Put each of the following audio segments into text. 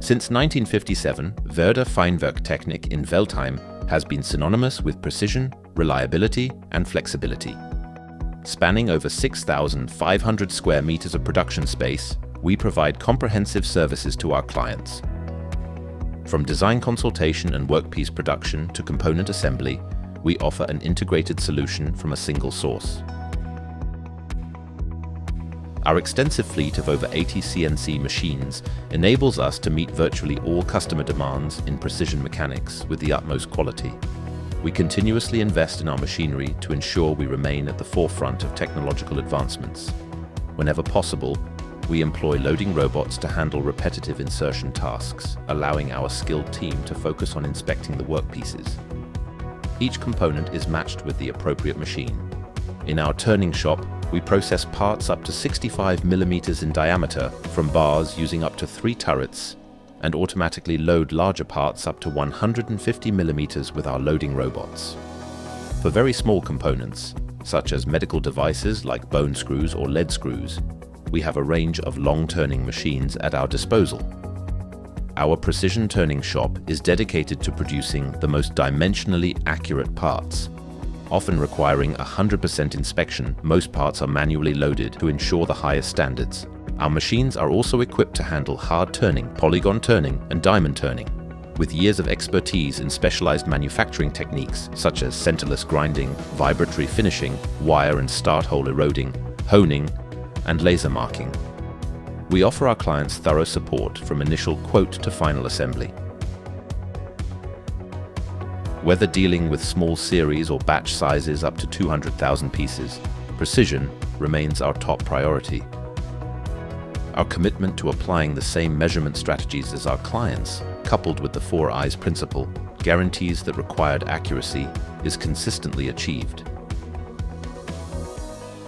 Since 1957, Werder Feinwerktechnik in Veltheim has been synonymous with precision, reliability and flexibility. Spanning over 6,500 square meters of production space, we provide comprehensive services to our clients. From design consultation and workpiece production to component assembly, we offer an integrated solution from a single source. Our extensive fleet of over 80 CNC machines enables us to meet virtually all customer demands in precision mechanics with the utmost quality. We continuously invest in our machinery to ensure we remain at the forefront of technological advancements. Whenever possible, we employ loading robots to handle repetitive insertion tasks, allowing our skilled team to focus on inspecting the workpieces. Each component is matched with the appropriate machine. In our turning shop, we process parts up to 65 millimeters in diameter from bars using up to 3 turrets and automatically load larger parts up to 150 millimeters with our loading robots. For very small components, such as medical devices like bone screws or lead screws, we have a range of long-turning machines at our disposal. Our precision turning shop is dedicated to producing the most dimensionally accurate parts. Often requiring 100% inspection, most parts are manually loaded to ensure the highest standards. Our machines are also equipped to handle hard turning, polygon turning, and diamond turning. With years of expertise in specialized manufacturing techniques such as centerless grinding, vibratory finishing, wire and start hole eroding, honing, and laser marking. We offer our clients thorough support from initial quote to final assembly. Whether dealing with small series or batch sizes up to 200,000 pieces, precision remains our top priority. Our commitment to applying the same measurement strategies as our clients, coupled with the 4 eyes principle, guarantees that required accuracy is consistently achieved.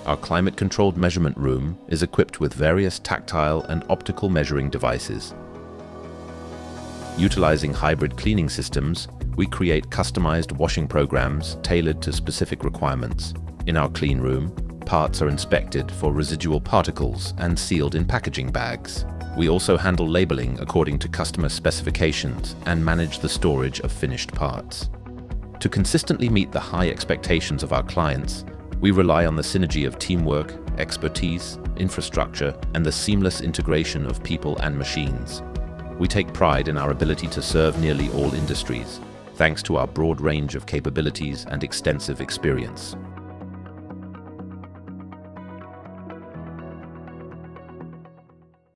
Our climate-controlled measurement room is equipped with various tactile and optical measuring devices. Utilizing hybrid cleaning systems, we create customized washing programs tailored to specific requirements. In our clean room, parts are inspected for residual particles and sealed in packaging bags. We also handle labeling according to customer specifications and manage the storage of finished parts. To consistently meet the high expectations of our clients, we rely on the synergy of teamwork, expertise, infrastructure, and the seamless integration of people and machines. We take pride in our ability to serve nearly all industries, thanks to our broad range of capabilities and extensive experience.